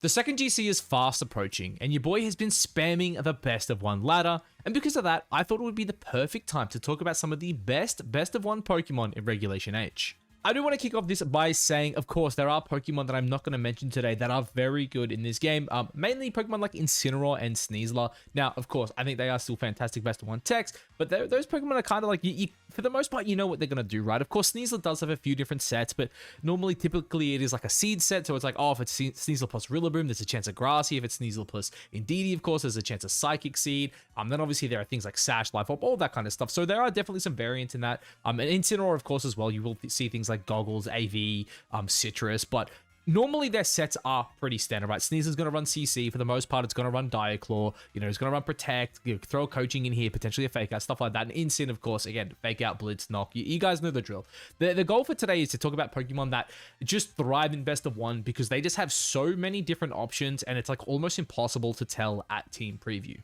The second GC is fast approaching, and your boy has been spamming the best of one ladder, and because of that, I thought it would be the perfect time to talk about some of the best of one Pokemon in Regulation H. I do want to kick off this by saying, of course, there are Pokemon that I'm not going to mention today that are very good in this game. Mainly Pokemon like Incineroar and Sneasler. Now, of course, I think they are still fantastic best of one techs, but those Pokemon are kind of like, for the most part, you know what they're going to do, right? Of course, Sneasler does have a few different sets, but normally, typically, it is like a seed set. So it's like, oh, if it's Sneasler plus Rillaboom, there's a chance of Grassy. If it's Sneasler plus Indeedee, of course, there's a chance of Psychic Seed. Then obviously there are things like Sash, Life Orb, all that kind of stuff. So there are definitely some variants in that. And Incineroar, of course, as well, you will see things like Goggles, AV, Citrus, but normally their sets are pretty standard, right? Sneasler's going to run CC. For the most part, it's going to run Diaclaw. It's going to run Protect, throw a Coaching in here, potentially a Fake Out, stuff like that. And Incin, of course, again, Fake Out, Blitz, Knock. You guys know the drill. The goal for today is to talk about Pokemon that just thrive in best of one because they just have so many different options and it's like almost impossible to tell at Team Preview.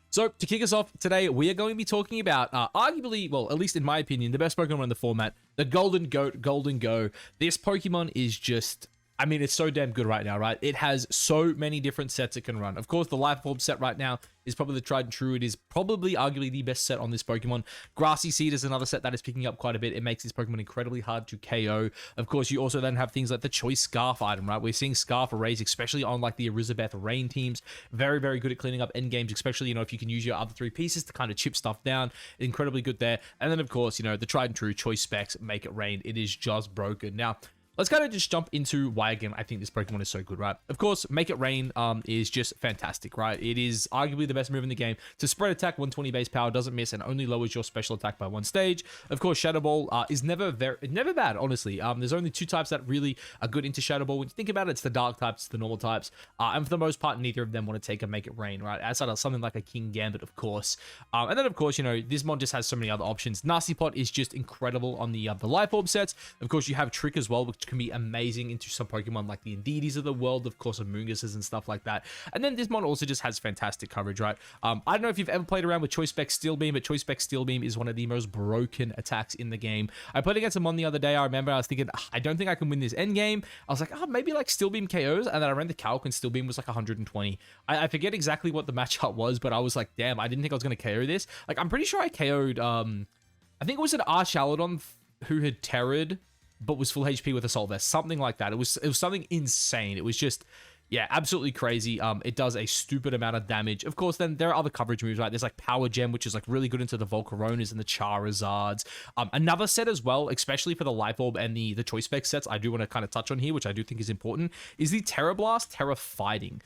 So, to kick us off today, we are going to be talking about, arguably, well, at least in my opinion, the best Pokemon in the format, the Golden Goat, Golden Go. This Pokemon is just, I mean, it's so damn good right now, right? It has so many different sets it can run. Of course, the Life Orb set right now is probably the tried and true. It is probably arguably the best set on this Pokemon. Grassy Seed is another set that is picking up quite a bit. It makes this Pokemon incredibly hard to KO. Of course, you also then have things like the Choice Scarf item, right? We're seeing Scarf arrays, especially on like the Elizabeth Rain teams. Very, very good at cleaning up end games, especially, if you can use your other three pieces to kind of chip stuff down. Incredibly good there. And then, of course, the tried and true Choice Specs, Make It Rain. It is just broken. Now, let's kind of just jump into why, again, I think this Pokemon is so good, right? Of course, Make It Rain is just fantastic, right? It is arguably the best move in the game. To spread attack, 120 base power, doesn't miss, and only lowers your special attack by one stage. Of course, Shadow Ball is never bad, honestly. There's only two types that really are good into Shadow Ball. When you think about it, it's the Dark types, the normal types. And for the most part, neither of them want to take a Make It Rain, right? Outside of something like a King Gambit, of course. And then, of course, this mod just has so many other options. Nasty Pot is just incredible on the Life Orb sets. Of course, you have Trick as well, which can be amazing into some Pokemon like the Indeedees of the world, of course, Amoonguses and stuff like that. And then this mod also just has fantastic coverage, right? I don't know if you've ever played around with Choice Spec Steel Beam, but Choice Spec Steel Beam is one of the most broken attacks in the game. I played against him on the other day. I remember I was thinking, I don't think I can win this end game. I was like, maybe like Steel Beam KOs, and then I ran the calc and Steel Beam was like 120. I forget exactly what the matchup was, but I was like, damn, I didn't think I was going to KO this. Like, I'm pretty sure I KO'd, I think it was an Archaludon who had Terrored, but was full HP with Assault Vest, something like that. It was something insane. It was just, yeah, absolutely crazy. It does a stupid amount of damage. Of course, then there are other coverage moves, right? There's like Power Gem, which is like really good into the Volcaronas and the Charizards. Another set as well, especially for the Life Orb and the Choice Spec sets, I do want to kind of touch on here, which I do think is important, is the Terra Blast, Terra Fighting.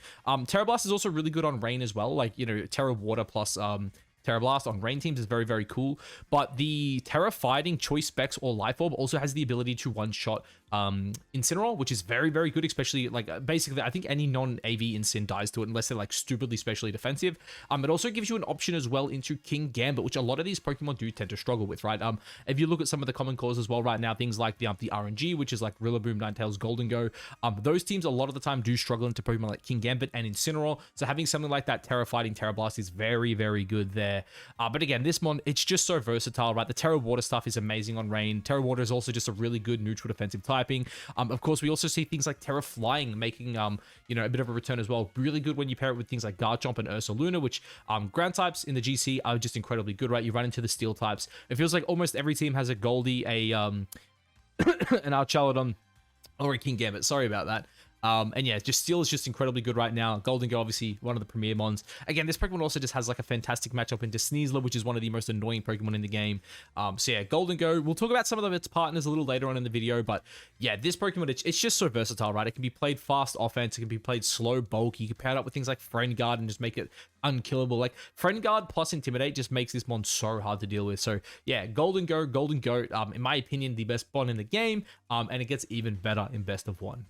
Terra Blast is also really good on Rain as well. Like, Terra Water plus Terra Blast on Rain teams is very, very cool. But the Terra Fighting, Choice Specs, or Life Orb also has the ability to one-shot Incineroar, which is very, very good, especially, like, basically, I think any non-AV Incin dies to it unless they're, like, stupidly specially defensive. It also gives you an option as well into King Gambit, which a lot of these Pokemon do tend to struggle with, right? If you look at some of the common cores as well right now, things like the RNG, which is like Rillaboom, Ninetales, Golden Go, those teams a lot of the time do struggle into Pokemon like King Gambit and Incineroar, so having something like that Terra Fighting, Terra Blast is very, very good there. But again, this mon, it's just so versatile, right? The Terra Water stuff is amazing on Rain. Terra Water is also just a really good neutral defensive typing. Of course, we also see things like Terra Flying making, a bit of a return as well. Really good when you pair it with things like Garchomp and Ursaluna, which ground types in the GC are just incredibly good, right? You run into the steel types. It feels like almost every team has a Goldie, an Archaludon, or a King Gambit. Sorry about that. And yeah, just Steel is just incredibly good right now. Golden Go, obviously, one of the premier mons. Again, this Pokemon also just has like a fantastic matchup into Sneasler, which is one of the most annoying Pokemon in the game. So yeah, Golden Go. We'll talk about some of its partners a little later on in the video, but yeah, this Pokemon, it's just so versatile, right? It can be played fast offense, it can be played slow bulk. You can pair it up with things like Friend Guard and just make it unkillable. Like Friend Guard plus Intimidate just makes this mon so hard to deal with. So yeah, Golden Go, Golden Goat, in my opinion, the best mon in the game, and it gets even better in best of one.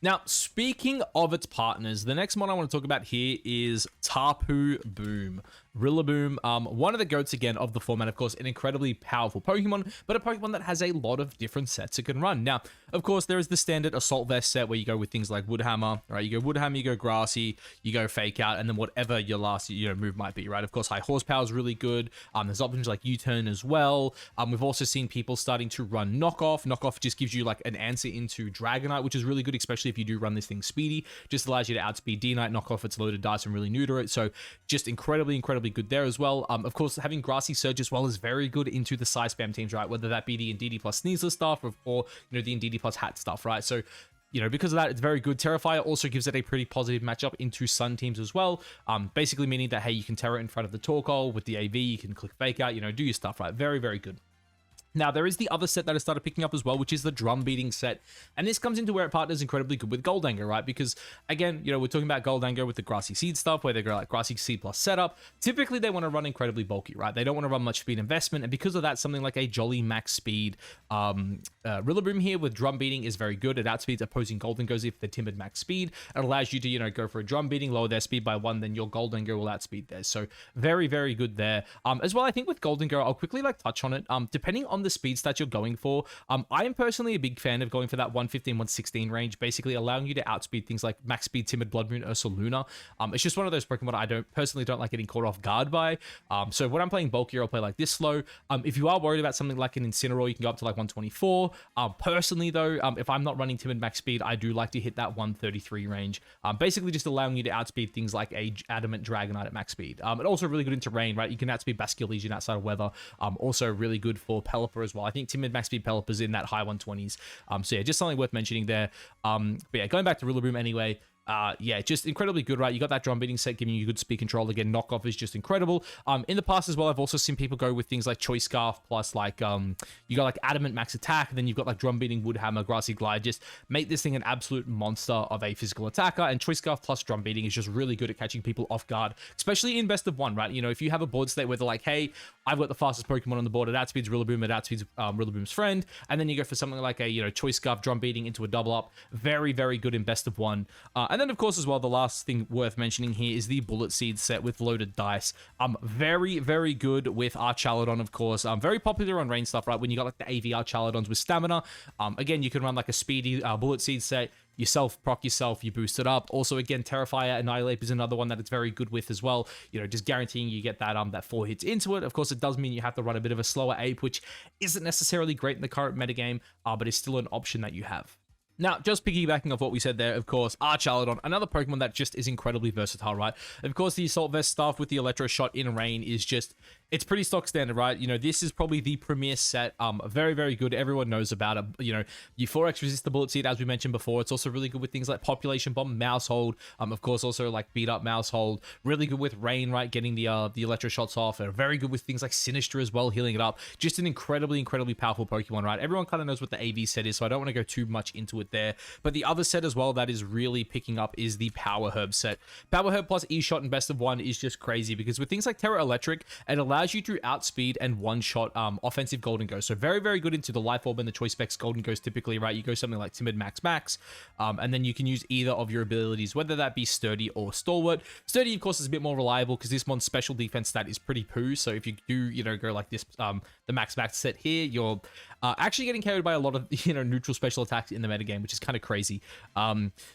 Now, speaking of its partners, the next mod I want to talk about here is Tapu Boom. Rillaboom, one of the goats again of the format, of course, an incredibly powerful Pokemon, but a Pokemon that has a lot of different sets it can run. Now, of course, there is the standard Assault Vest set where you go with things like Woodhammer, right? You go Woodhammer, you go Grassy, you go Fake Out, and then whatever your last move might be, right? Of course, High Horsepower is really good. There's options like U-Turn as well. We've also seen people starting to run Knockoff. Knockoff just gives you like an answer into Dragonite, which is really good, especially if you do run this thing speedy. Just allows you to outspeed D-Knight, knock off its loaded dice and really neuter it. So just incredibly good there as well. Of course, having Grassy Surge as well is very good into the Psy Spam teams, right? Whether that be the Indeedee plus Sneasler stuff or the Indeedee plus Hat stuff, right? So because of that, it's very good. Terrifier also gives it a pretty positive matchup into Sun teams as well. Basically meaning that, hey, you can Terra in front of the Torkoal with the AV, you can click Fake Out, do your stuff, right? Very good. Now, there is the other set that I started picking up as well, which is the drum beating set. And this comes into where it partners incredibly good with Goldango, right? Because, again, we're talking about Goldango with the Grassy Seed stuff, where they go like Grassy Seed plus setup. Typically, they want to run incredibly bulky, right? They don't want to run much speed investment. And because of that, something like a Jolly Max Speed Rillaboom here with drum beating is very good. It outspeeds opposing Goldengos if they're timid max speed. It allows you to, go for a drum beating, lower their speed by 1, then your Goldango will outspeed theirs. So very good there. As well, I think with Goldango, I'll quickly touch on it. Depending on the speed stat you're going for, I am personally a big fan of going for that 115, 116 range, basically allowing you to outspeed things like max speed Timid, Blood Moon, Ursaluna. It's just one of those Pokemon I personally don't like getting caught off guard by. So when I'm playing bulkier, I'll play like this slow. If you are worried about something like an Incineroar, you can go up to like 124. Personally though, if I'm not running Timid max speed, I do like to hit that 133 range. Basically just allowing you to outspeed things like a Adamant Dragonite at max speed. And also really good into rain, right? You can outspeed Basculin Legion outside of weather. Also really good for Pelipper as well. I think Timid max speed Pelipper's in that high 120s. So yeah, just something worth mentioning there. But yeah, going back to Rillaboom anyway. Yeah, just incredibly good, right? You got that drum beating set giving you good speed control. Again, knockoff is just incredible. In the past as well, I've also seen people go with things like Choice Scarf plus like you got like Adamant max attack, and then you've got like drum beating, Woodhammer, Grassy Glide. Just make this thing an absolute monster of a physical attacker. And Choice Scarf plus drum beating is just really good at catching people off guard, especially in best of one, right? If you have a board state where they're like, hey, I've got the fastest Pokemon on the board, it outspeeds Rillaboom, it outspeeds Rillaboom's friend, and then you go for something like a Choice Scarf drum beating into a double up. Very good in best of one. And then of course as well, the last thing worth mentioning here is the Bullet Seed set with loaded dice. Very good with Archaladon, of course. Very popular on rain stuff, right? When you got like the AV Archaladons with stamina. Again, you can run like a speedy Bullet Seed set. Proc yourself, you boost it up. Also, again, Terrifier, Annihilate is another one that it's very good with as well. Just guaranteeing you get that 4 hits into it. Of course, it does mean you have to run a bit of a slower ape, which isn't necessarily great in the current metagame, but is still an option that you have. Now, just piggybacking off what we said there, of course, Archaladon, another Pokemon that just is incredibly versatile, right? Of course, the Assault Vest stuff with the Electro Shot in rain is just, it's pretty stock standard, right? This is probably the premier set. Very good. Everyone knows about it. You 4x resist the Bullet Seed, as we mentioned before. It's also really good with things like Population Bomb, Mouse Hold. Of course, also like Beat Up Mouse Hold. Really good with rain, right? Getting the Electro Shots off. And very good with things like Sinister as well, healing it up. Just an incredibly powerful Pokemon, right? Everyone kind of knows what the AV set is, so I don't want to go too much into it there. But the other set as well that is really picking up is the Power Herb set. Power Herb plus E-Shot in best of one is just crazy because with things like Terra Electric, it allows you to outspeed and one-shot offensive Golden Ghost. So very good into the Life Orb and the Choice Specs Golden Ghost typically, right? You go something like Timid Max, and then you can use either of your abilities, whether that be Sturdy or Stalwart. Sturdy, of course, is a bit more reliable because this mon's special defense stat is pretty poo. So if you do, go like this, the Max set here, you're actually getting carried by a lot of, neutral special attacks in the metagame, which is kind of crazy.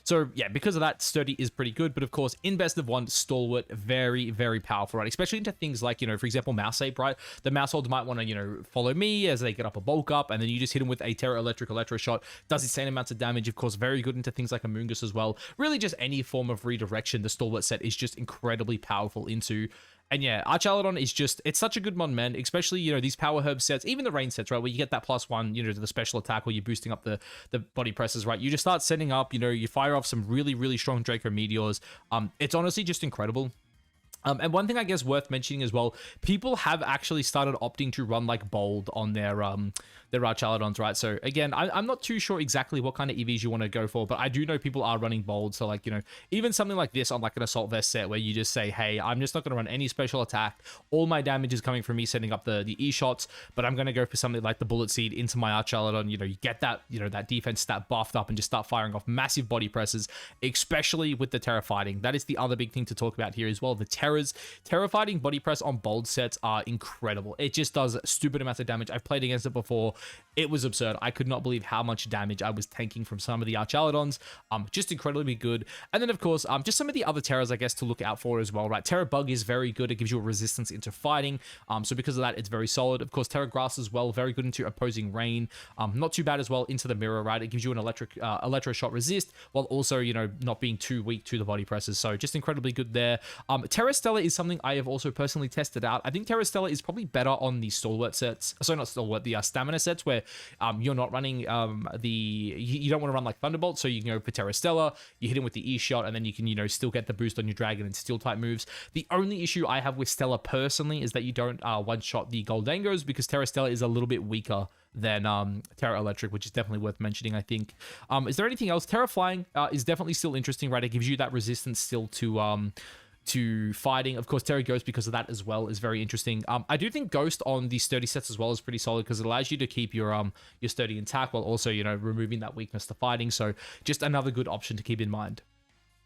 So yeah, because of that, Sturdy is pretty good. But of course, in best of one, Stalwart, very powerful, right? Especially into things like, for example, Mouse Ape, right? The Mouse Holds might want to, follow me as they get up a bulk up, and then you just hit them with a Terra Electric Electro Shot. Does insane amounts of damage. Of course, very good into things like Amoonguss as well. Really just any form of redirection the Stalwart set is just incredibly powerful into. And yeah, Archaladon is just, it's such a good mon, man. Especially, these Power Herb sets, even the rain sets, right? Where you get that +1, to the special attack where you're boosting up the body presses, right? You just start setting up, you fire off some really strong Draco Meteors. It's honestly just incredible. And one thing I guess worth mentioning as well, people have actually started opting to run like bold on their Archaladons, right? So again, I'm not too sure exactly what kind of EVs you want to go for, but I do know people are running bold. So like, even something like this on like an Assault Vest set where you just say, hey, I'm just not going to run any special attack. All my damage is coming from me setting up the E-Shots, but I'm going to go for something like the Bullet Seed into my Archaladon. You get that, that defense stat buffed up and just start firing off massive body presses, especially with the Terra fighting. That is the other big thing to talk about here as well. The Terra Terra fighting body press on bold sets are incredible. It just does stupid amounts of damage. I've played against it before. It was absurd. I could not believe how much damage I was tanking from some of the Archaladons. Just incredibly good. And then, of course, just some of the other Terras, I guess, to look out for as well, right? Terra Bug is very good. It gives you a resistance into fighting. So because of that, it's very solid. Of course, Terra Grass as well, very good into opposing rain. Not too bad as well into the mirror, right? It gives you an electro shot resist, while also, you know, not being too weak to the body presses. So just incredibly good there. Terra Stella is something I have also personally tested out. I think Terra Stella is probably better on the Stalwart sets. Sorry, not Stalwart, the Stamina sets, where you're not running you don't want to run like Thunderbolt, so you can go for Terra Stella, you hit him with the E-shot, and then you can, you know, still get the boost on your Dragon and Steel type moves. The only issue I have with Stella personally is that you don't one-shot the Goldangos, because Terra Stella is a little bit weaker than Terra Electric, which is definitely worth mentioning, I think. Is there anything else? Terra Flying is definitely still interesting, right? It gives you that resistance still to fighting. Of course, Terra Ghost, because of that as well, is very interesting. I do think Ghost on the sturdy sets as well is pretty solid, because it allows you to keep your sturdy intact while also, you know, removing that weakness to fighting. So just another good option to keep in mind.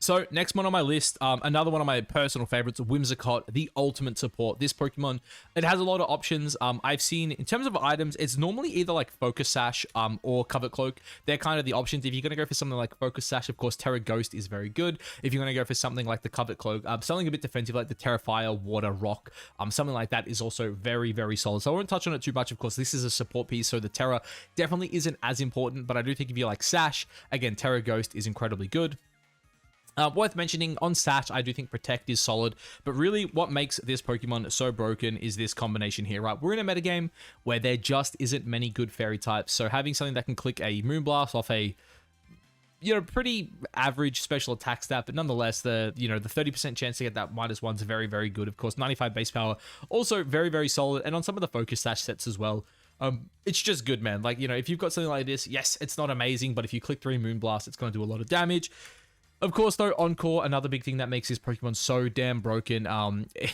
So next one on my list, another one of my personal favorites, Whimsicott, the ultimate support. This Pokemon, it has a lot of options. I've seen, in terms of items, it's normally either like Focus Sash or Covet Cloak. They're kind of the options. If you're going to go for something like Focus Sash, of course, Terra Ghost is very good. If you're going to go for something like the Covet Cloak, something a bit defensive like the Terra Fire, Water, Rock, something like that is also very, very solid. So I won't touch on it too much. Of course, this is a support piece, so the Terra definitely isn't as important, but I do think if you like Sash, again, Terra Ghost is incredibly good. Worth mentioning, on Sash, I do think Protect is solid, but really what makes this Pokemon so broken is this combination here, right? We're in a metagame where there just isn't many good fairy types, so having something that can click a Moonblast off a, you know, pretty average special attack stat, but nonetheless, the 30% chance to get that -1 is very, very good. Of course, 95 base power, also very, very solid, and on some of the Focus Sash sets as well. It's just good, man. Like, you know, if you've got something like this, yes, it's not amazing, but if you click 3 Moonblast, it's going to do a lot of damage. Of course, though, Encore, another big thing that makes this Pokemon so damn broken.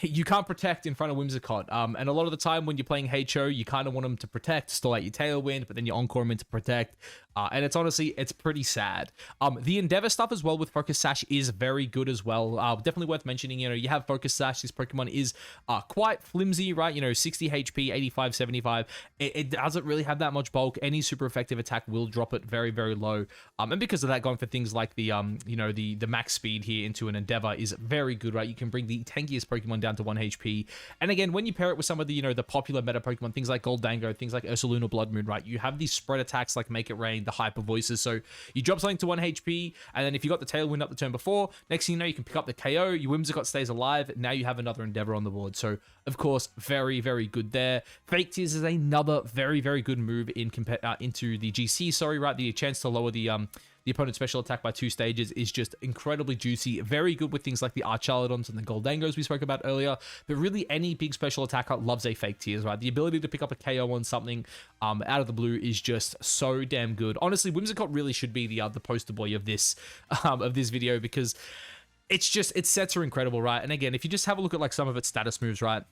You can't protect in front of Whimsicott. And a lot of the time when you're playing HO, you kind of want them to protect, stall out your Tailwind, but then you Encore them into protect. And it's honestly, it's pretty sad. The Endeavor stuff as well with Focus Sash is very good as well. Definitely worth mentioning, you know, you have Focus Sash. This Pokemon is quite flimsy, right? You know, 60 HP, 85, 75. It doesn't really have that much bulk. Any super effective attack will drop it very, very low. And because of that, going for things like the, you know, the max speed here into an Endeavor is very good, right? You can bring the tankiest Pokemon down to 1 HP. And again, when you pair it with some of the, you know, the popular meta Pokemon, things like Goldango, things like Ursaluna Blood Moon, right? You have these spread attacks like Make It Rain, the Hyper Voices. So you drop something to 1 HP, and then if you got the Tailwind up the turn before, next thing you know, you can pick up the KO, your Whimsicott stays alive, now you have another Endeavor on the board. So, of course, very, very good there. Fake Tears is another very, very good move into the GC, sorry, right? The chance to lower the opponent's special attack by 2 stages is just incredibly juicy. Very good with things like the Archaladons and the Goldangos we spoke about earlier. But really, any big special attacker loves a Fake Tears, right? The ability to pick up a KO on something out of the blue is just so damn good. Honestly, Whimsicott really should be the poster boy of this video, because its sets are incredible, right? And again, if you just have a look at like some of its status moves, right?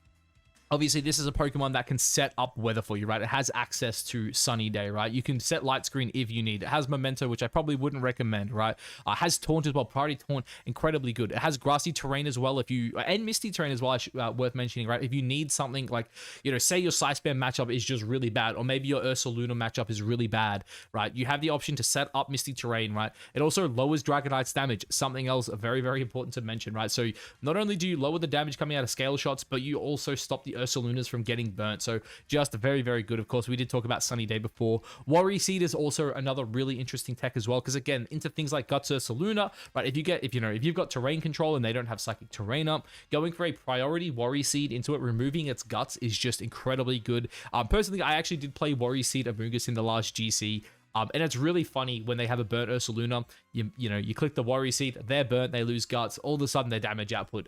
Obviously, this is a Pokemon that can set up weather for you, right? It has access to Sunny Day, right? You can set Light Screen if you need. It has Memento, which I probably wouldn't recommend, right? It has Taunt as well. Priority Taunt, incredibly good. It has Grassy Terrain as well, and Misty Terrain as well, worth mentioning, right? If you need something like, you know, say your Scythe Spam matchup is just really bad, or maybe your Ursaluna matchup is really bad, right? You have the option to set up Misty Terrain, right? It also lowers Dragonite's damage, something else very, very important to mention, right? So not only do you lower the damage coming out of scale shots, but you also stop the Ursalunas from getting burnt. So just very, very good. Of course, we did talk about Sunny Day before. Worry Seed is also another really interesting tech as well, because again, into things like Guts Ursaluna, right? If you've got terrain control and they don't have Psychic Terrain up, going for a priority Worry Seed into it, removing its guts is just incredibly good. Personally, I actually did play Worry Seed Amoonguss in the last GC. And it's really funny when they have a burnt Ursaluna, you click the Worry Seed, they're burnt, they lose guts, all of a sudden their damage output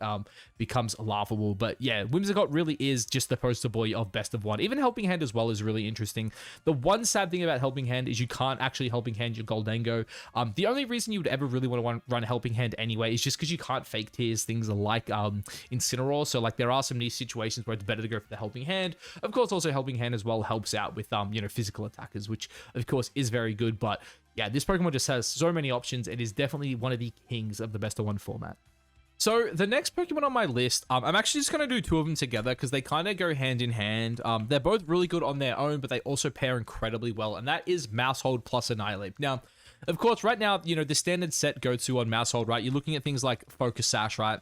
becomes laughable. But yeah, Whimsicott really is just the poster boy of best of one. Even Helping Hand as well is really interesting. The one sad thing about Helping Hand is you can't actually Helping Hand your Goldango. The only reason you would ever really want to run Helping Hand anyway is just because you can't Fake Tears things like Incineroar. So like there are some niche situations where it's better to go for the Helping Hand. Of course, also Helping Hand as well helps out with physical attackers, which of course is very good. But yeah, this Pokemon just has so many options. It is definitely one of the kings of the best of one format. So the next Pokemon on my list, I'm actually just going to do two of them together because they kind of go hand in hand. They're both really good on their own, but they also pair incredibly well, and that is Maushold plus Annihilate. Now, of course, right now, the standard set go-to on Maushold, right? You're looking at things like Focus Sash, right?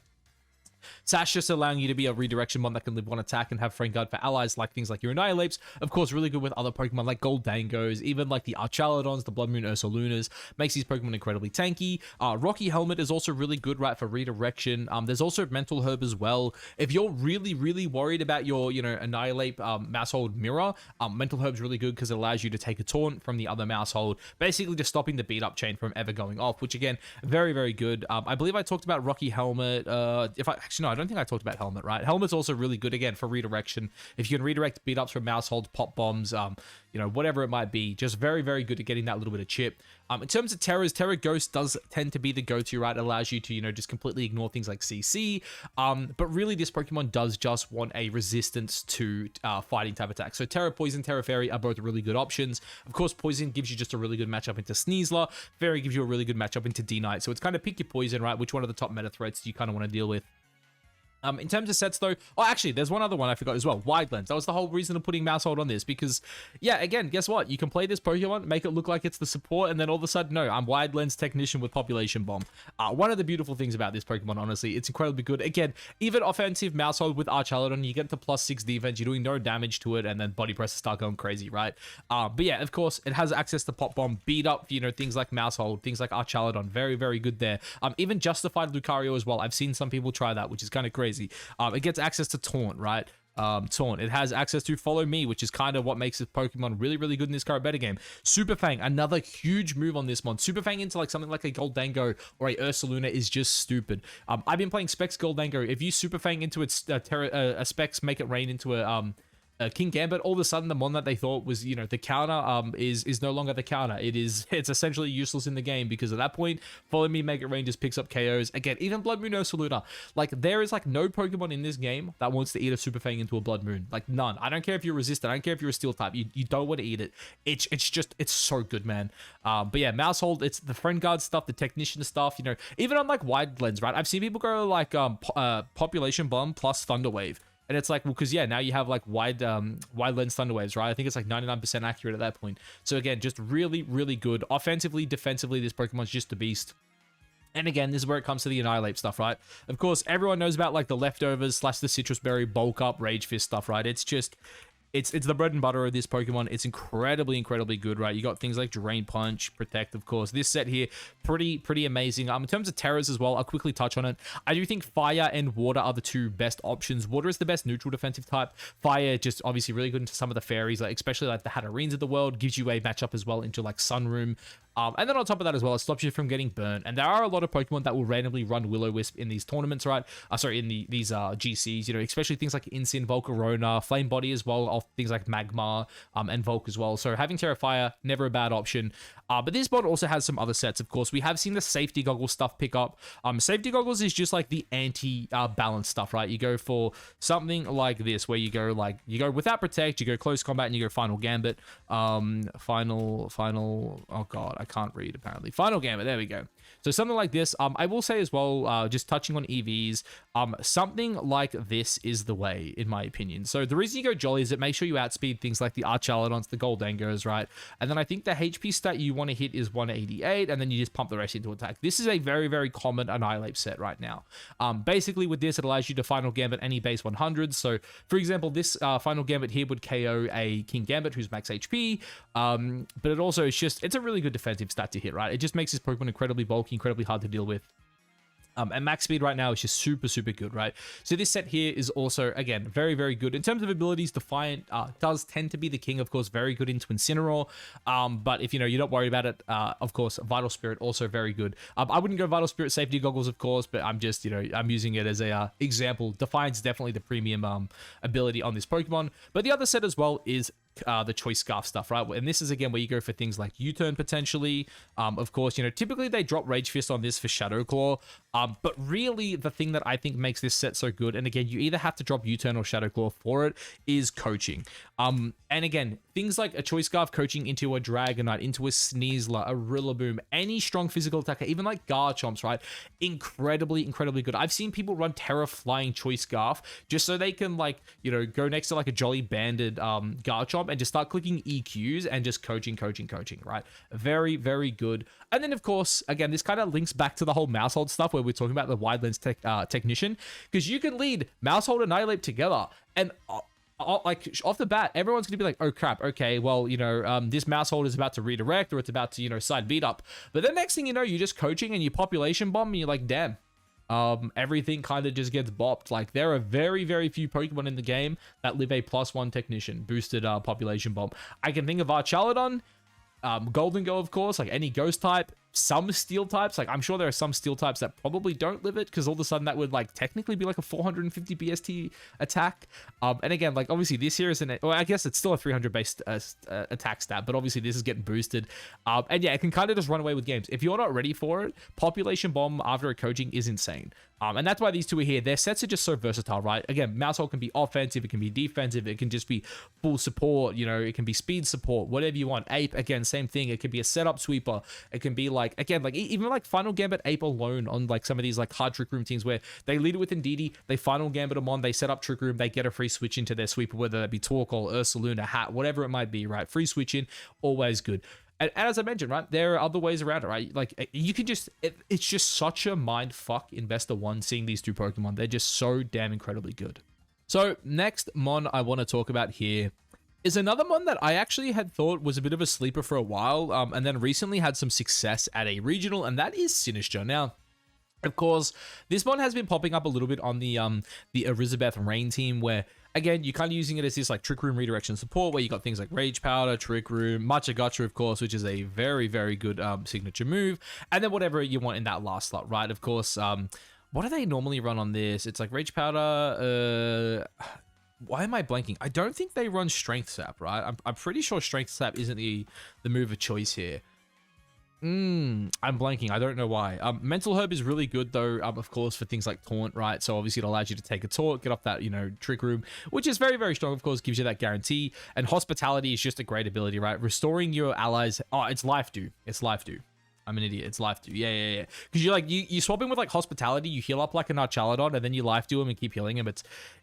Sash just allowing you to be a redirection bomb that can live one attack and have Friend Guard for allies, like things like your Annihilates. Of course, really good with other Pokemon like Goldangos, even like the Archaladons, the Blood Moon Ursalunas, makes these Pokemon incredibly tanky. Rocky Helmet is also really good, right, for redirection. There's also Mental Herb as well. If you're really, really worried about your, Annihilate Maushold Mirror, Mental Herb's really good because it allows you to take a taunt from the other Maushold, basically just stopping the beat-up chain from ever going off, which again, very, very good. I believe I talked about Rocky Helmet. Actually, no, I don't think I talked about Helmet, right? Helmet's also really good, again, for redirection. If you can redirect beat-ups from Maushold, pop bombs, whatever it might be, just very, very good at getting that little bit of chip. In terms of Terras, Terra Ghost does tend to be the go-to, right? It allows you to, just completely ignore things like CC. But really, this Pokemon does just want a resistance to fighting type attacks. So Terra Poison, Terra Fairy are both really good options. Of course, Poison gives you just a really good matchup into Sneasler. Fairy gives you a really good matchup into D-Knight. So it's kind of pick your poison, right? Which one of the top meta threats do you kind of want to deal with? In terms of sets, though, actually, there's one other one I forgot as well. Wide Lens. That was the whole reason of putting Maushold on this, because, yeah, again, guess what? You can play this Pokemon, make it look like it's the support, and then all of a sudden, no, I'm Wide Lens Technician with Population Bomb. One of the beautiful things about this Pokemon, honestly, it's incredibly good. Again, even offensive Maushold with Archaladon, you get to +6 defense, you're doing no damage to it, and then body presses start going crazy, right? But yeah, of course, it has access to Pop Bomb, beat up, things like Maushold, things like Archaladon. Very, very good there. Even Justified Lucario as well. I've seen some people try that, which is kind of crazy. It gets access to Taunt, right? Taunt. It has access to Follow Me, which is kind of what makes this Pokemon really, really good in this current beta game. Super Fang, another huge move on this mod. Super Fang into like something like a Goldango or a Ursaluna is just stupid. I've been playing Specs Goldango. If you Super Fang into its Specs, make it rain into a King Gambit, all of a sudden the mon that they thought was, the counter is no longer the counter. It's essentially useless in the game because at that point, Follow Me, Make It Rain just picks up KOs. Again, even Blood Moon Ursaluda. Like, there is like no Pokemon in this game that wants to eat a Super Fang into a Blood Moon. Like, none. I don't care if you're resistant. I don't care if you're a Steel type. You don't want to eat it. It's so good, man. But yeah, Maushold, it's the Friend Guard stuff, the Technician stuff, even on like Wide Lens, right? I've seen people go like Population Bomb plus Thunder Wave. And it's like, well, because, yeah, now you have, like, wide lens Thunder Waves, right? I think it's, like, 99% accurate at that point. So, again, just really, really good. Offensively, defensively, this Pokemon's just a beast. And, again, this is where it comes to the Annihilate stuff, right? Of course, everyone knows about, like, the Leftovers / the Citrus Berry, Bulk Up, Rage Fist stuff, right? It's just... It's the bread and butter of this Pokemon. It's incredibly, incredibly good, right? You got things like Drain Punch, Protect, of course. This set here, pretty amazing. In terms of Terras as well, I'll quickly touch on it. I do think Fire and Water are the two best options. Water is the best neutral defensive type. Fire just obviously really good into some of the fairies, like especially like the Hatterines of the world. Gives you a matchup as well into like Sunroom. And then on top of that as well, it stops you from getting burned. And there are a lot of Pokemon that will randomly run Will-O-Wisp in these tournaments, right? In these GCs, especially things like Incin, Volcarona, Flame Body as well, things like Magmar and Volk as well. So having Terrafire, never a bad option. But this mod also has some other sets, of course. We have seen the Safety Goggles stuff pick up. Safety Goggles is just like the anti-balance stuff, right? You go for something like this, where you go without Protect, you go Close Combat, and you go Final Gambit. Final, oh god, I can't read apparently. Final Gambit, there we go. So something like this, I will say as well, just touching on EVs, something like this is the way, in my opinion. So the reason you go Jolly is it makes sure you outspeed things like the Archaladons, the Goldangos, right? And then I think the HP stat you want to hit is 188, and then you just pump the rest into attack. This is a very, very common Annihilate set right now. Basically with this, it allows you to Final Gambit any base 100. So for example, this Final Gambit here would KO a King Gambit who's max HP, but it also is it's a really good defensive stat to hit, right? It just makes this Pokemon incredibly bulky, incredibly hard to deal with. And max speed right now is just super, super good, right? So this set here is also, again, very, very good. In terms of abilities, Defiant does tend to be the king, of course, very good into Incineroar. But if, you're not worried about it, of course, Vital Spirit, also very good. I wouldn't go Vital Spirit Safety Goggles, of course, but I'm just, I'm using it as a example. Defiant's definitely the premium ability on this Pokemon. But the other set as well is the choice scarf stuff, right? And this is again where you go for things like U-turn potentially. Of course, typically they drop Rage Fist on this for Shadow Claw. But really the thing that I think makes this set so good, and again, you either have to drop U-turn or Shadow Claw for it, is coaching. And again, things like a choice scarf coaching into a Dragonite, into a Sneasler, a Rillaboom, any strong physical attacker, even like Garchomps, right? Incredibly good. I've seen people run Terra Flying choice scarf just so they can like, go next to like a Jolly Banded Garchomp and just start clicking EQs and just coaching, right? Very good. And then of course, again, this kind of links back to the whole Mousehold stuff where we're talking about the Wide Lens Technician, because you can lead Mousehold and Annihilape together, and like off the bat, everyone's gonna be like, oh crap, okay, well, this Mousehold is about to redirect, or it's about to, side beat up. But then next thing you know, you're just coaching and you population bomb, and you're like, damn. Everything kind of just gets bopped. Like, there are very few Pokemon in the game that live a +1 technician boosted population bomb. I can think of Archaladon, Golden Go, of course, like any ghost type, some steel types. Like, I'm sure there are some steel types that probably don't live it, because all of a sudden that would like technically be like a 450 BST attack. And again, like obviously this here isn't it, well, I guess it's still a 300 based attack stat, but obviously this is getting boosted. And yeah, it can kind of just run away with games. If you're not ready for it, population bomb after a coaching is insane. And that's why these two are here. Their sets are just so versatile, right? Again, Mousehold can be offensive, it can be defensive, it can just be full support, it can be speed support, whatever you want. Ape, again, same thing. It could be a setup sweeper. It can be like, again, like even like Final Gambit Ape alone on like some of these like hard Trick Room teams where they lead it with Indeedee, they Final Gambit them on, they set up Trick Room, they get a free switch into their sweeper, whether that be Torkoal, Ursaluna, Hat, whatever it might be, right? Free switch in, always good. And as I mentioned, right, there are other ways around it, right? Like, you can just, it's just such a mind fuck in Best of One seeing these two Pokemon. They're just so damn incredibly good. So, next Mon I want to talk about here is another Mon that I actually had thought was a bit of a sleeper for a while, and then recently had some success at a regional, and that is Sinistcha. Now, of course, this Mon has been popping up a little bit on the Elizabeth Rain team, where again, you're kind of using it as this like Trick Room redirection support, where you got things like Rage Powder, Trick Room, Machagacha, of course, which is a very good signature move, and then whatever you want in that last slot, right? Of course, what do they normally run on this? It's like Rage Powder. Why am I blanking? I don't think they run Strength Sap, right? I'm pretty sure Strength Sap isn't the move of choice here. I'm blanking. I don't know why. Mental Herb is really good though, of course, for things like Taunt, right? So obviously it allows you to take a taunt, get off that, Trick Room, which is very strong, of course, gives you that guarantee. And Hospitality is just a great ability, right? Restoring your allies. Oh, it's Life Dew. It's Life Dew. I'm an idiot. It's Life Dew. Yeah. Because you swap in with like Hospitality, you heal up like an Archaladon, and then you Life Dew him and keep healing him.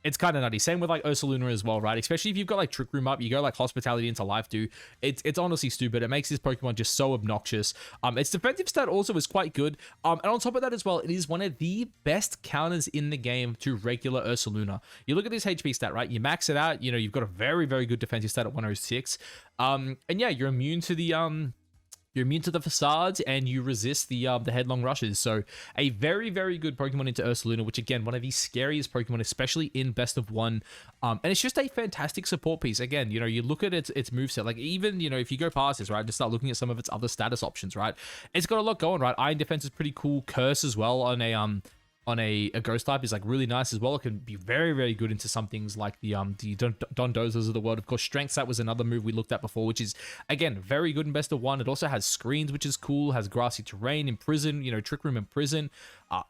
It's kind of nutty. Same with like Ursaluna as well, right? Especially if you've got like Trick Room up, you go like Hospitality into Life Dew. It's honestly stupid. It makes this Pokemon just so obnoxious. Its defensive stat also is quite good. And on top of that as well, it is one of the best counters in the game to regular Ursaluna. You look at this HP stat, right? You max it out. You've got a very good defensive stat at 106. And yeah, you're immune to the facades, and you resist the headlong rushes. So a very good Pokemon into Ursaluna, which again, one of the scariest Pokemon, especially in Best of One. And it's just a fantastic support piece. Again, you look at its moveset, like even, if you go past this, right, just start looking at some of its other status options, right? It's got a lot going, right? Iron Defense is pretty cool. Curse as well on a ghost type is like really nice as well. It can be very good into some things like the Dondozas of the world. Of course, Strength Sap was another move we looked at before, which is again very good in Best of One. It also has screens, which is cool, has grassy terrain, Imprison, Trick Room, Imprison.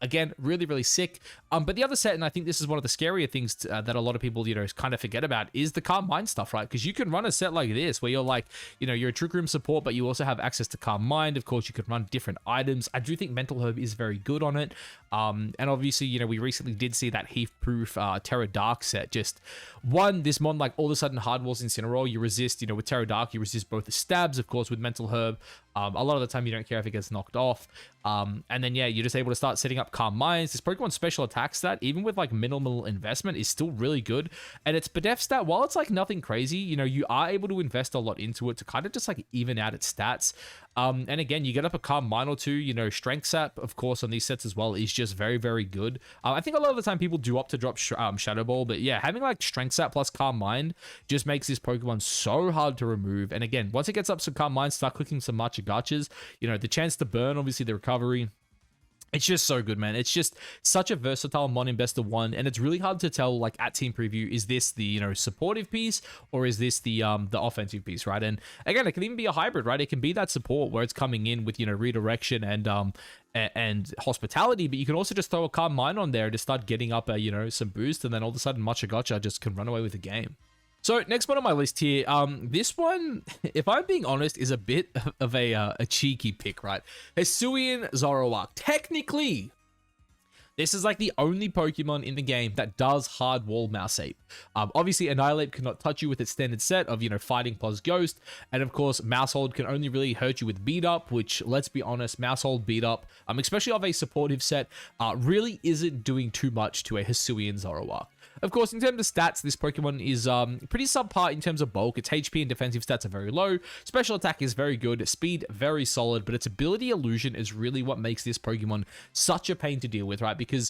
Again, really sick. But the other set, and I think this is one of the scarier things that a lot of people, kind of forget about, is the Calm Mind stuff, right? Because you can run a set like this where you're like, you're a Trick Room support, but you also have access to Calm Mind. Of course, you can run different items. I do think Mental Herb is very good on it. And obviously, we recently did see that Heath-proof Terra Dark set. Just one, this Mon, like all of a sudden, Hard Walls Incineroar, you resist, with Terra Dark, you resist both the stabs, of course, with Mental Herb. A lot of the time, you don't care if it gets knocked off. And then, yeah, you're just able to start setting up Calm Minds. This Pokemon's special attack stat, even with like minimal investment, is still really good. And its Bedef stat, while it's like nothing crazy, you are able to invest a lot into it to kind of just like even out its stats. And again, you get up a Calm Mind or two, Strength Sap, of course, on these sets as well is just very good. I think a lot of the time people do opt to drop Shadow Ball, but yeah, having like Strength Sap plus Calm Mind just makes this Pokemon so hard to remove. And again, once it gets up some Calm Mind, start clicking some Machagachas, the chance to burn, obviously the recovery. It's just so good, man. It's just such a versatile mon in best of one, and it's really hard to tell, like, at team preview, is this the, supportive piece, or is this the offensive piece, right? And again, it can even be a hybrid, right? It can be that support where it's coming in with, redirection and hospitality, but you can also just throw a calm mind on there to start getting up some boost, and then all of a sudden Matcha Gotcha just can run away with the game. So next one on my list here, this one, if I'm being honest, is a bit of a cheeky pick, right? Hisuian Zoroark. Technically, this is like the only Pokemon in the game that does hard wall Mouse Ape. Obviously, Annihilate cannot touch you with its standard set of, Fighting plus Ghost. And of course, Mousehold can only really hurt you with Beat Up, which, let's be honest, Mousehold Beat Up, especially of a supportive set, really isn't doing too much to a Hisuian Zoroark. Of course, in terms of stats, this Pokemon is pretty subpar in terms of bulk. Its HP and defensive stats are very low. Special attack is very good. Speed, very solid. But its ability illusion is really what makes this Pokemon such a pain to deal with, right? Because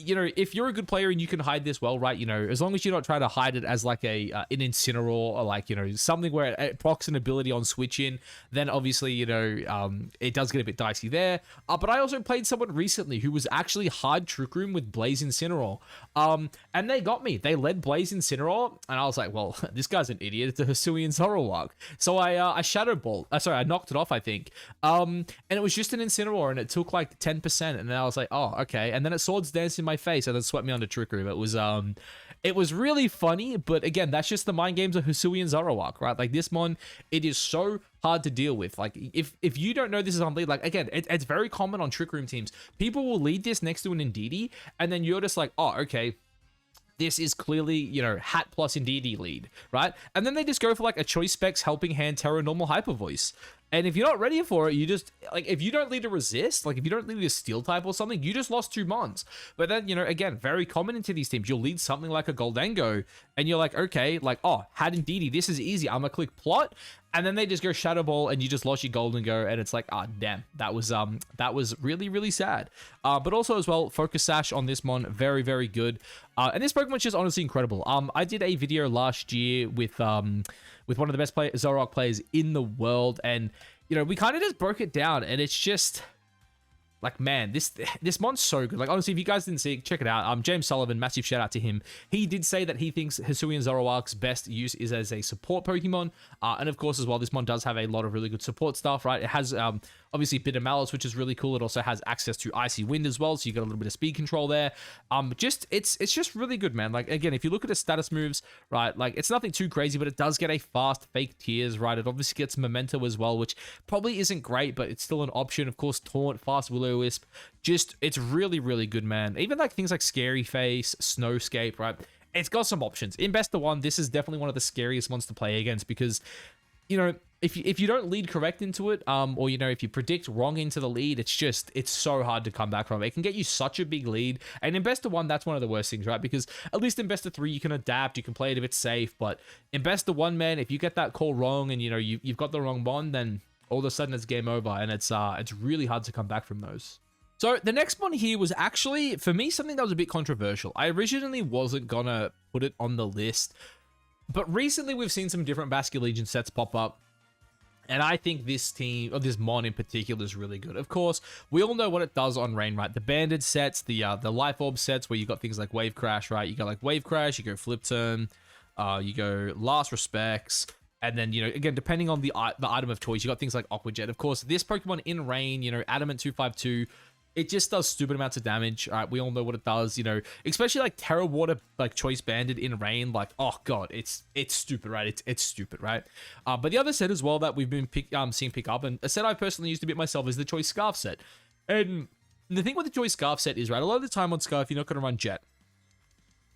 if you're a good player and you can hide this well, right, as long as you're not trying to hide it as like an Incineroar or like, something where it procs an ability on switch in, then obviously, it does get a bit dicey there. But I also played someone recently who was actually hard Trick Room with Blaze Incineroar. And they got me. They led Blaze Incineroar, and I was like, well, this guy's an idiot. It's a Hisuian Zoroark. So I Shadow Ball. I knocked it off, I think. And it was just an Incineroar, and it took like 10%. And then I was like, oh, okay. And then it Swords Dance in my face and then swept me onto Trick Room. It was really funny, but again, that's just the mind games of Hisuian Zoroark, right? Like this mon, it is so hard to deal with. Like if you don't know this is on lead, like again, it's very common on Trick Room teams. People will lead this next to an Indeedee, and then you're just like, oh, okay, this is clearly, Hat plus Indeedee lead, right? And then they just go for like a Choice Specs, Helping Hand, Terra, Normal, Hyper Voice. And if you're not ready for it, you just, like, if you don't lead a Resist, like, if you don't lead a Steel type or something, you just lost 2 mons. But then, again, very common into these teams, you'll lead something like a Goldango, and you're like, okay, like, oh, Hat Indeedee, this is easy, I'm gonna click Plot, and then they just go Shadow Ball, and you just lost your Goldango, and it's like, ah, damn, that was really, really sad. But also as well, Focus Sash on this mon, very, very good. And this Pokemon's just honestly incredible. I did a video last year with one of the best Zoroark players in the world, and we kind of just broke it down, and it's just like, man, this mon's so good. Like, honestly, if you guys didn't see it, check it out. James Sullivan, massive shout out to him. He did say that he thinks Hisuian Zoroark's best use is as a support Pokemon. And of course, as well, this mon does have a lot of really good support stuff, right? It has obviously Bitter Malice, which is really cool. It also has access to Icy Wind as well, so you got a little bit of speed control there. It's just really good, man. Like, again, if you look at the status moves, right, like, it's nothing too crazy, but it does get a fast Fake Tears, right? It obviously gets Memento as well, which probably isn't great, but it's still an option. Of course, Taunt, Fast Will-O-Wisp, it's really, really good, man. Even like things like Scary Face, Snowscape, right? It's got some options. In best of one, this is definitely one of the scariest ones to play against because, if you don't lead correct into it, or if you predict wrong into the lead, it's so hard to come back from. It can get you such a big lead, and in best of one, that's one of the worst things, right? Because at least in best of three, you can adapt, you can play it a bit safe, but in best of one, man, if you get that call wrong and you've got the wrong bond, then all of a sudden it's game over, and it's really hard to come back from those. So the next one here was actually, for me, something that was a bit controversial. I originally wasn't gonna put it on the list, but recently we've seen some different Basket Legion sets pop up, and I think this team, or this mon in particular, is really good. Of course, we all know what it does on Rain, right? The Banded sets, the Life Orb sets, where you got things like Wave Crash, right? You got like Wave Crash, you go Flip Turn, you go Last Respects, and then, again, depending on the item of choice, you got things like Aqua Jet. Of course, this Pokemon in Rain, Adamant 252, it just does stupid amounts of damage. All right, we all know what it does, especially like Terra Water, like Choice Banded in Rain. Like, oh god, it's stupid, right? It's stupid, right? But the other set as well that we've been seeing pick up, and a set I personally used a bit myself, is the Choice Scarf set. And the thing with the Choice Scarf set is, right, a lot of the time on Scarf, you're not going to run Jet,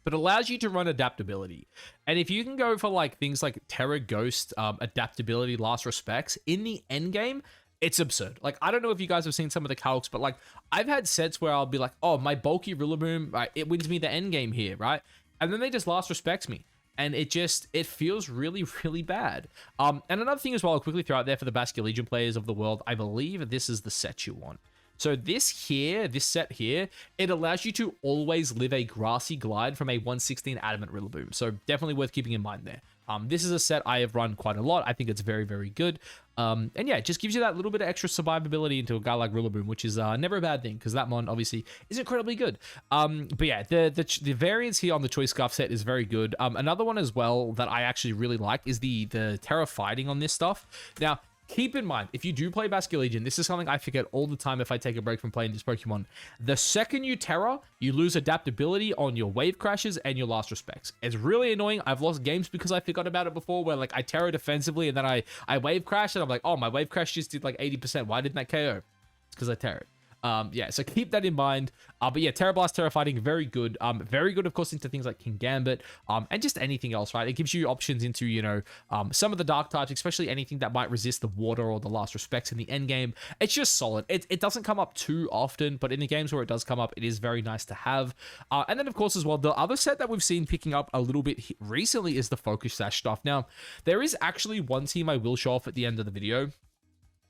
but it allows you to run adaptability. And if you can go for like things like Terra Ghost, adaptability, Last Respects in the end game, it's absurd. Like, I don't know if you guys have seen some of the calcs, but like, I've had sets where I'll be like, oh, my bulky Rillaboom, right, it wins me the end game here, right? And then they just Last Respects me. And it feels really, really bad. And another thing as well, I'll quickly throw out there for the Basket Legion players of the world, I believe this is the set you want. So this set here, it allows you to always live a Grassy Glide from a 116 Adamant Rillaboom. So definitely worth keeping in mind there. This is a set I have run quite a lot. I think it's very, very good. And yeah, it just gives you that little bit of extra survivability into a guy like Rillaboom, which is never a bad thing because that mon obviously is incredibly good. But yeah, the variance here on the Choice Scarf set is very good. Another one as well that I actually really like is the Terra fighting on this stuff. Now, keep in mind, if you do play Basculegion, this is something I forget all the time if I take a break from playing this Pokemon. The second you Terra, you lose adaptability on your Wave Crashes and your Last Respects. It's really annoying. I've lost games because I forgot about it before where like I Terra defensively and then I Wave Crash and I'm like, oh, my Wave Crash just did like 80%. Why didn't that KO? It's because I Terra. Yeah, so keep that in mind. But yeah, Terra Blast, Terra Fighting, very good. Very good, of course, into things like King Gambit, and just anything else, right? It gives you options into, you know, some of the dark types, especially anything that might resist the water or the Last Respects in the end game. It's just solid. It doesn't come up too often, but in the games where it does come up, it is very nice to have. And then, of course, as well, the other set that we've seen picking up a little bit recently is the Focus Sash stuff. Now, there is actually one team I will show off at the end of the video,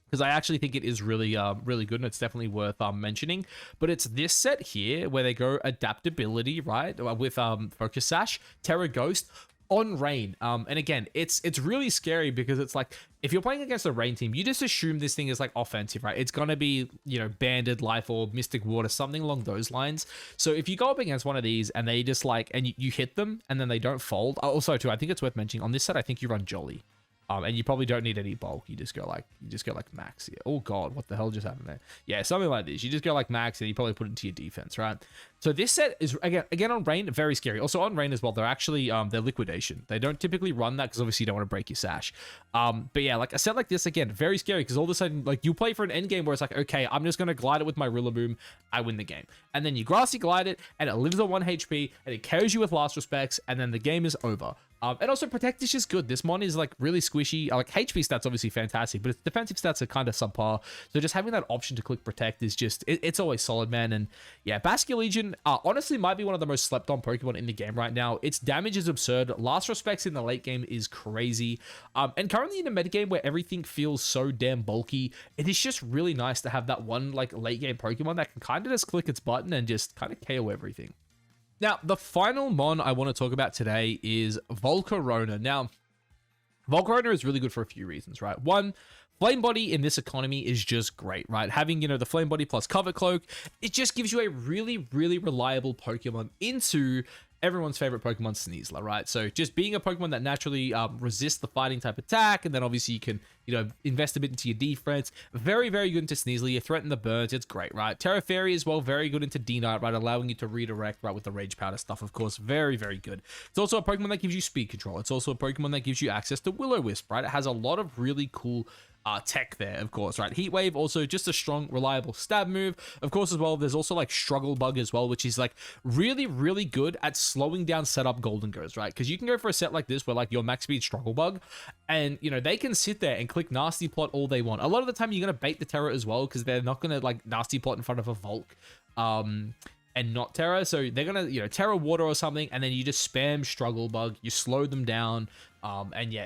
because I actually think it is really, really good, and it's definitely worth mentioning. But it's this set here where they go adaptability, right, with Focus Sash, Terra Ghost on Rain. And again, it's really scary because it's like if you're playing against a Rain team, you just assume this thing is like offensive, right? It's gonna be, you know, Banded, Life Orb, Mystic Water, something along those lines. So if you go up against one of these and they just like and you hit them and then they don't fold. Also, too, I think it's worth mentioning on this set. I think you run Jolly. And you probably don't need any bulk. You just go like max here. Oh god, what the hell just happened there? Yeah, something like this. You just go like max, and you probably put it into your defense, right? So this set is again on Rain, very scary. Also on Rain as well, they're actually they're liquidation. They don't typically run that because obviously you don't want to break your sash. But yeah, like a set like this again, very scary because all of a sudden like you play for an end game where it's like, okay, I'm just gonna glide it with my Rillaboom, I win the game, and then you Grassy glide it, and it lives on 1 HP, and it carries you with Last Respects, and then the game is over. And also Protect is just good. This mon is like really squishy. Like HP stats obviously fantastic, but its defensive stats are kind of subpar. So just having that option to click Protect is just, it's always solid, man. And yeah, Basculegion honestly might be one of the most slept on Pokemon in the game right now. Its damage is absurd. Last Respects in the late game is crazy. And currently in a metagame where everything feels so damn bulky, it is just really nice to have that one like late game Pokemon that can kind of just click its button and just kind of KO everything. Now, the final mon I want to talk about today is Volcarona. Now, Volcarona is really good for a few reasons, right? One, Flame Body in this economy is just great, right? Having, you know, the Flame Body plus Cover Cloak, it just gives you a really, really reliable Pokemon into everyone's favorite Pokemon, Sneasler, right? So just being a Pokemon that naturally resists the fighting type attack, and then obviously you can, you know, invest a bit into your defense. Very, very good into Sneasler. You threaten the burns. It's great, right? Terra Fairy as well, very good into D-Knight, right? Allowing you to redirect, right, with the Rage Powder stuff, of course. Very, very good. It's also a Pokemon that gives you speed control. It's also a Pokemon that gives you access to Will-O-Wisp, right? It has a lot of really cool tech there, of course, right? Heat Wave, also just a strong, reliable stab move. Of course, as well, there's also like Struggle Bug as well, which is like really, really good at slowing down setup Golden Goes, right? Because you can go for a set like this where like your max speed Struggle Bug, and you know, they can sit there and click Nasty Plot all they want. A lot of the time, you're going to bait the Terra as well because they're not going to like Nasty Plot in front of a Volk. And not Terra, so they're gonna, you know, Terra Water or something, and then you just spam Struggle Bug, you slow them down, and yeah,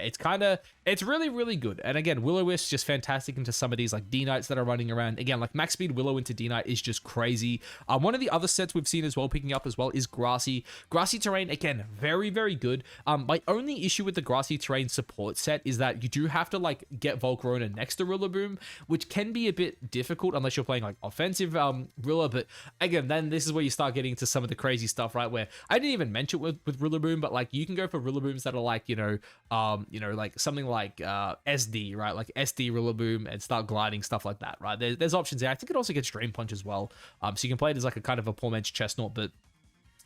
it's really, really good. And again, Will-O-Wisp just fantastic into some of these like D-Knights that are running around. Again, like max speed Willow into D-Knight is just crazy. One of the other sets we've seen as well picking up as well is Grassy Terrain. Again, very, very good. My only issue with the Grassy Terrain support set is that you do have to like get Volcarona next to Rillaboom, which can be a bit difficult unless you're playing like offensive Rilla. But again, then this is where you start getting into some of the crazy stuff, right? Where I didn't even mention with Rillaboom, but like you can go for Rillabooms that are like, you know, like something like SD, right? Like SD Rillaboom and start gliding, stuff like that, right? There's options there. I think it also gets Drain Punch as well. So you can play it as like a kind of a poor man's Chestnut, but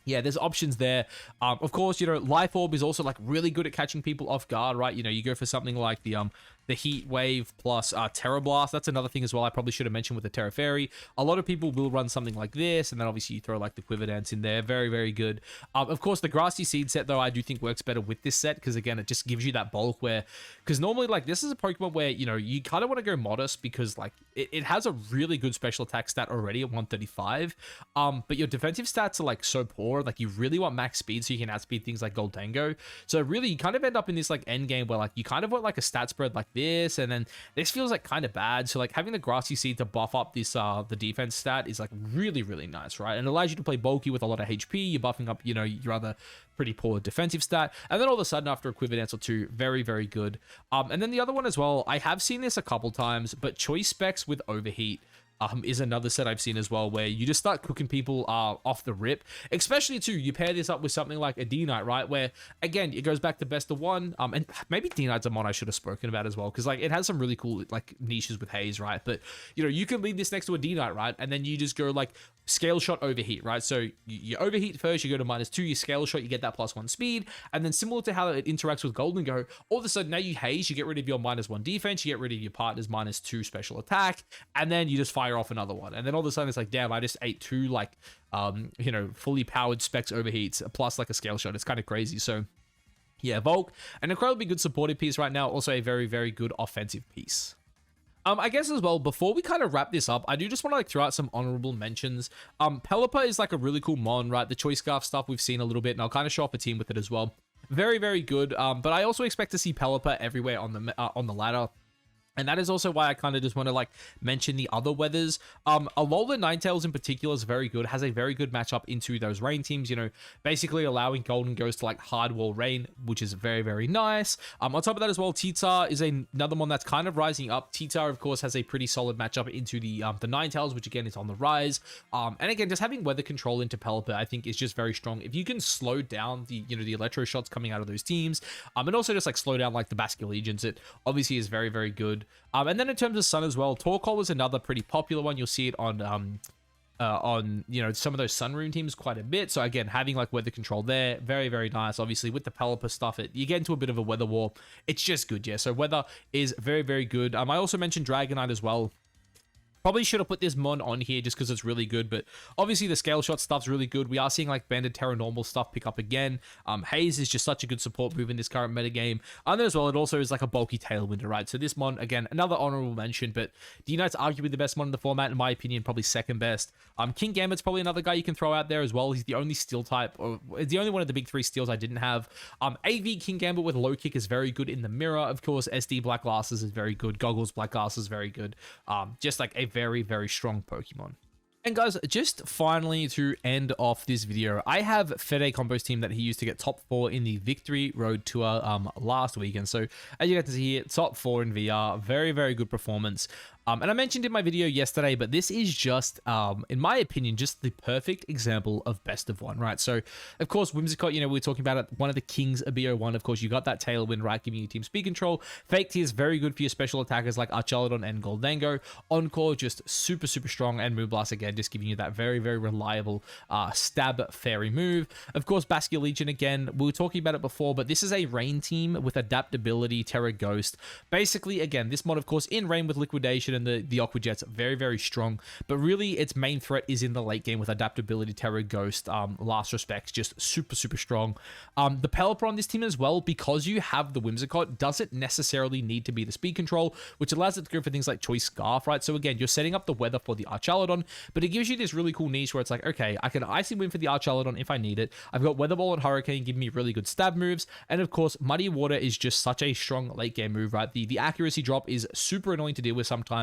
yeah, there's options there. Of course, you know, Life Orb is also like really good at catching people off guard, right? You know, you go for something like the Heat Wave plus Terra Blast. That's another thing as well I probably should have mentioned with the Terra Fairy. A lot of people will run something like this, and then obviously you throw like the Quiver Dance in there. Very, very good. Of course, the Grassy Seed set, though, I do think works better with this set, because again, it just gives you that bulk where, because normally like this is a Pokemon where, you know, you kind of want to go modest because like it has a really good special attack stat already at 135, but your defensive stats are like so poor, like you really want max speed so you can outspeed things like Goldango. So really you kind of end up in this like end game where like you kind of want like a stat spread like this, this, and then this feels like kind of bad. So like having the Grassy Seed to buff up this the defense stat is like really, really nice, right? And it allows you to play bulky with a lot of HP. You're buffing up, you know, your other pretty poor defensive stat, and then all of a sudden after a Quiver Dance or two, very, very good. And then the other one as well, I have seen this a couple times, but Choice Specs with Overheat is another set I've seen as well, where you just start cooking people off the rip. Especially too, you pair this up with something like a D-Knight, right? Where again, it goes back to best of one. And maybe D-Knight's a mod I should have spoken about as well, because like it has some really cool like niches with Haze, right? But you know, you can leave this next to a D-Knight, right? And then you just go like scale shot overheat, right? So you overheat first, you go to -2, you scale shot, you get that +1 speed, and then similar to how it interacts with Golden Go, all of a sudden now you Haze, you get rid of your -1 defense, you get rid of your partner's -2 special attack, and then you just fire off another one. And then all of a sudden it's like, damn, I just ate two like you know, fully powered specs overheats plus like a scale shot. It's kind of crazy. So yeah, Volk, an incredibly good supportive piece right now, also a very, very good offensive piece. I guess as well, before we kind of wrap this up, I do just want to like throw out some honorable mentions. Pelipper is like a really cool mon, right? The Choice Scarf stuff we've seen a little bit, and I'll kind of show off a team with it as well. Very, very good. But I also expect to see Pelipper everywhere on the ladder. And that is also why I kind of just want to like mention the other weathers. Alola Ninetales in particular is very good, has a very good matchup into those rain teams, you know, basically allowing Golden Ghost to like hard wall rain, which is very, very nice. On top of that as well, Titar is another one that's kind of rising up. Titar, of course, has a pretty solid matchup into the Ninetales, which again is on the rise. And again, just having weather control into Pelipper, I think is just very strong. If you can slow down the, you know, the electro shots coming out of those teams, and also just like slow down like the Basque Legions, it obviously is very, very good. And then in terms of Sun as well, Torkoal is another pretty popular one. You'll see it on you know, some of those Sunroom teams quite a bit. So again, having like weather control there, very, very nice. Obviously with the Pelipper stuff, you get into a bit of a weather war. It's just good, yeah. So weather is very, very good. I also mentioned Dragonite as well. Probably should have put this mon on here just because it's really good, but obviously the scale shot stuff's really good. We are seeing like Banded Terra Normal stuff pick up again. Haze is just such a good support move in this current metagame. And then as well, it also is like a bulky Tailwinder, right? So this mon, again, another honorable mention, but D-Knight's arguably the best mon in the format, in my opinion, probably second best. King Gambit's probably another guy you can throw out there as well. He's the only steel type, or the only one of the big three steels I didn't have. AV King Gambit with low kick is very good in the mirror. Of course, SD Black Glasses is very good. Goggles Black Glasses is very good. Just like a very, very strong Pokemon. And guys, just finally to end off this video, I have Fede Combo's team that he used to get top 4 in the Victory Road Tour last weekend. So as you get to see here, top 4 in VR, very, very good performance. And I mentioned in my video yesterday, but this is just, in my opinion, just the perfect example of best of one, right? So, of course, Whimsicott, you know, we were talking about it, one of the kings of BO1. Of course, you got that Tailwind, right, giving you team speed control. Fake Tear is very good for your special attackers like Archaludon and Goldango. Encore, just super, super strong. And Moonblast, again, just giving you that very, very reliable stab fairy move. Of course, Basque Legion, again, we were talking about it before, but this is a rain team with adaptability, Terra Ghost. Basically, again, this mod, of course, in rain with liquidation, and the Aqua Jet's very, very strong, but really its main threat is in the late game with adaptability, Terra Ghost, Last Respects, just super, super strong. The Pelipper on this team as well, because you have the Whimsicott, doesn't necessarily need to be the speed control, which allows it to go for things like Choice Scarf, right? So again, you're setting up the weather for the Archaludon, but it gives you this really cool niche where it's like, okay, I can Icy Wind for the Archaludon if I need it. I've got Weather Ball and Hurricane giving me really good stab moves, and of course, Muddy Water is just such a strong late game move, right? The accuracy drop is super annoying to deal with sometimes.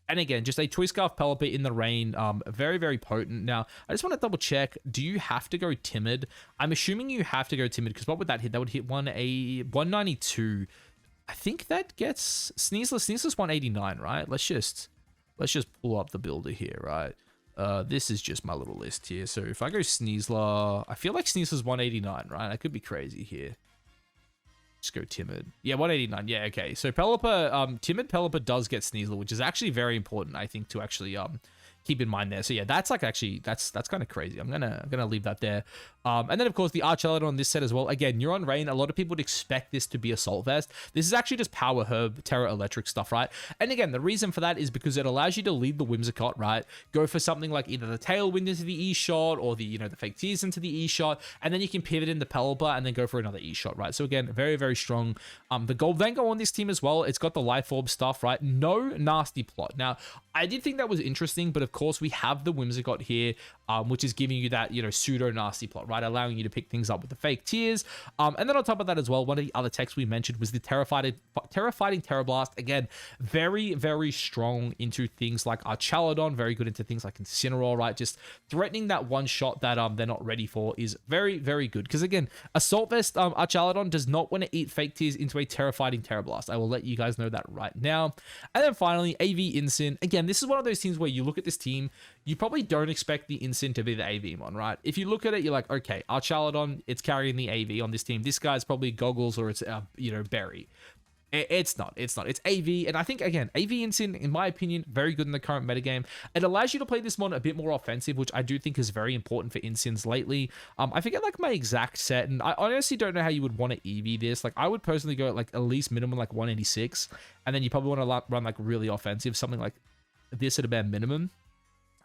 And again, just a Choice Scarf Pelipper in the rain, very, very potent. Now, I just want to double check, do you have to go Timid? I'm assuming you have to go Timid, because what would that hit? That would hit 192. I think that gets Sneaseless. Sneaseless 189, right? Let's just pull up the builder here, right? This is just my little list here. So if I go Sneasler, I feel like Sneasler's 189, right? I could be crazy here. Just go Timid. Yeah, 189. Yeah, okay. So Pelipper, Timid Pelipper does get Sneasler, which is actually very important, I think, to actually keep in mind there. So yeah, that's like actually that's kind of crazy. I'm gonna leave that there. And then of course the Archaludon on this set as well. Again, you're on rain. A lot of people would expect this to be Assault Vest. This is actually just Power Herb, Terra Electric stuff, right? And again, the reason for that is because it allows you to lead the Whimsicott, right? Go for something like either the Tailwind into the E-Shot or the, you know, the Fake Tears into the E-Shot, and then you can pivot in the Pelipper and then go for another E-Shot, right? So again, very, very strong. The Goldango on this team as well, it's got the Life Orb stuff, right? No nasty plot. Now, I did think that was interesting, but of course we have the Whimsicott here. which is giving you that, pseudo nasty plot, right? Allowing you to pick things up with the fake tears. And then on top of that as well, one of the other techs we mentioned was the Terrifying Terrorblast. Again, very, very strong into things like Archaladon, very good into things like Incineroar, right? Just threatening that one shot that they're not ready for is very, very good. Because again, Assault Vest Archaladon does not want to eat fake tears into a Terrifying Terrorblast. I will let you guys know that right now. And then finally, AV Incin. Again, this is one of those teams where you look at this team, you probably don't expect the Incin to be the AV one, right? If you look at it, you're like, okay, Archaladon, it's carrying the AV on this team. This guy's probably Goggles or it's, Berry. It's not. It's AV. And I think, again, AV Incin, in my opinion, very good in the current metagame. It allows you to play this mon a bit more offensive, which I do think is very important for Incins lately. I forget, like, my exact set, and I honestly don't know how you would want to EV this. Like, I would personally go at, like, at least minimum, like, 186, and then you probably want to run, like, really offensive, something like this at a bare minimum.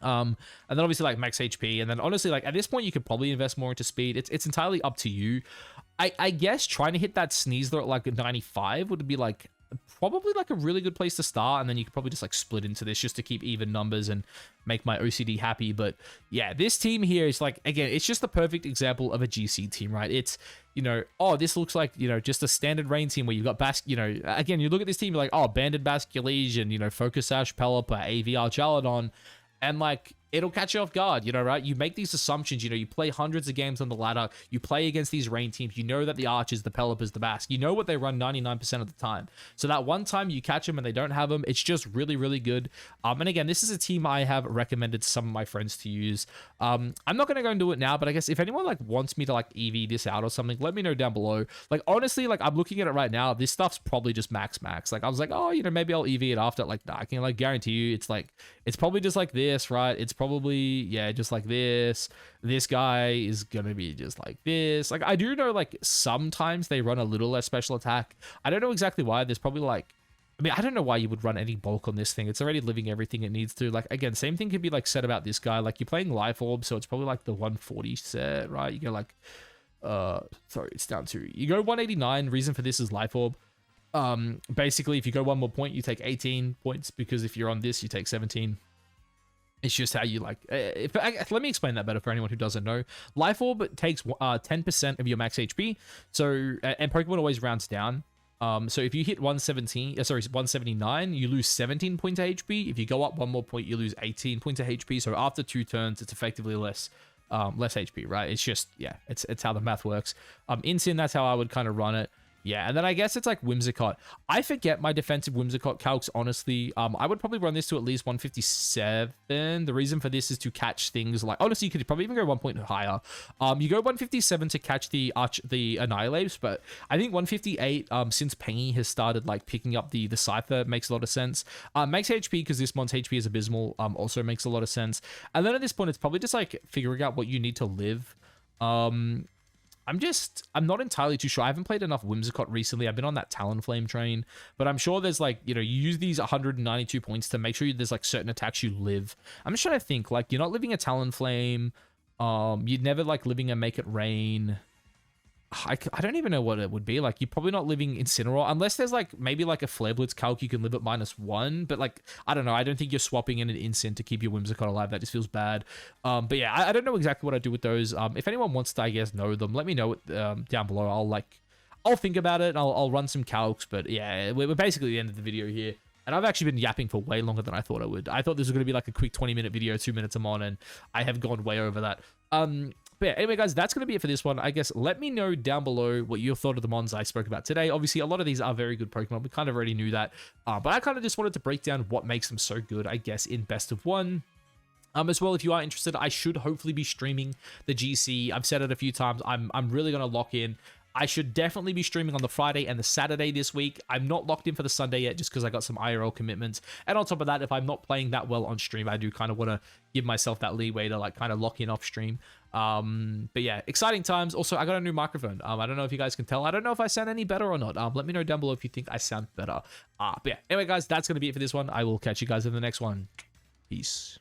And then obviously like max HP, and then honestly, like at this point you could probably invest more into speed. It's entirely up to you. I guess trying to hit that Sneasler at like 95 would be like probably like a really good place to start, and then you could probably just like split into this just to keep even numbers and make my OCD happy. But yeah, this team here is like, again, it's just the perfect example of a GC team, right? It's, oh, this looks like, just a standard rain team where you've got again, you look at this team, you're like, oh, Banded Basculesian, Focus Sash, Pelipper, AV Archaladon. And like, it'll catch you off guard, right? You make these assumptions, you play hundreds of games on the ladder, you play against these rain teams, you know that the Archers, the Pelipers, the Bask, you know what they run 99% of the time. So that one time you catch them and they don't have them, it's just really, really good. And again, this is a team I have recommended some of my friends to use. I'm not going to go into it now, but I guess if anyone like wants me to like EV this out or something, let me know down below. Like, honestly, like I'm looking at it right now, this stuff's probably just max. Like I was like, oh, maybe I'll EV it after. Like, nah, I can like guarantee you it's probably just like this, right? It's probably, yeah, just like this. This guy is gonna be just like this. Like, I do know like sometimes they run a little less special attack. I don't know exactly why. There's probably like, I mean, I don't know why you would run any bulk on this thing. It's already living everything it needs to. Like, again, same thing could be like said about this guy. Like, you're playing Life Orb, so it's probably like the 140 set, right? You go like, sorry, it's down to, you go 189. Reason for this is Life Orb. Basically, if you go one more point, you take 18 points, because if you're on this, you take 17. It's just how you like. Let me explain that better for anyone who doesn't know. Life Orb takes 10% of your max HP. So, and Pokemon always rounds down. So if you hit 179, you lose 17 points of HP. If you go up one more point, you lose 18 points of HP. So after 2 turns, it's effectively less HP, right? It's just, yeah, it's how the math works. Incin, that's how I would kind of run it. Yeah, and then I guess it's like Whimsicott. I forget my defensive Whimsicott calcs, honestly. I would probably run this to at least 157. The reason for this is to catch things like, honestly, you could probably even go 1 point higher. You go 157 to catch the Annihilates, but I think 158, since Pengy has started like picking up the Cypher, makes a lot of sense. Max HP, because this mon's HP is abysmal, also makes a lot of sense. And then at this point, it's probably just like figuring out what you need to live. I'm not entirely too sure. I haven't played enough Whimsicott recently. I've been on that Talonflame train, but I'm sure there's like, you use these 192 points to make sure there's like certain attacks you live. I'm just trying to think, like, you're not living a Talonflame. You're never like living a Make It Rain. I don't even know what it would be. Like, you're probably not living Incineroar, unless there's like maybe like a Flare Blitz calc you can live at -1, but like, I don't know. I don't think you're swapping in an Incin to keep your Whimsicott alive. That just feels bad. But yeah, I don't know exactly what I do with those. If anyone wants to, I guess, know them, let me know it down below. I'll think about it and I'll run some calcs. But yeah, we're basically at the end of the video here. And I've actually been yapping for way longer than I thought I would. I thought this was going to be like a quick 20-minute video, 2 minutes I'm on, and I have gone way over that. But yeah, anyway, guys, that's going to be it for this one. I guess let me know down below what you thought of the mons I spoke about today. Obviously, a lot of these are very good Pokemon. We kind of already knew that. But I kind of just wanted to break down what makes them so good, I guess, in Best of 1. As well, if you are interested, I should hopefully be streaming the GC. I've said it a few times. I'm really going to lock in. I should definitely be streaming on the Friday and the Saturday this week. I'm not locked in for the Sunday yet just because I got some IRL commitments. And on top of that, if I'm not playing that well on stream, I do kind of want to give myself that leeway to like kind of lock in off stream. But yeah, exciting times. Also, I got a new microphone. I don't know if you guys can tell. I don't know if I sound any better or not. Let me know down below if you think I sound better. But yeah, anyway, guys, that's going to be it for this one. I will catch you guys in the next one. Peace.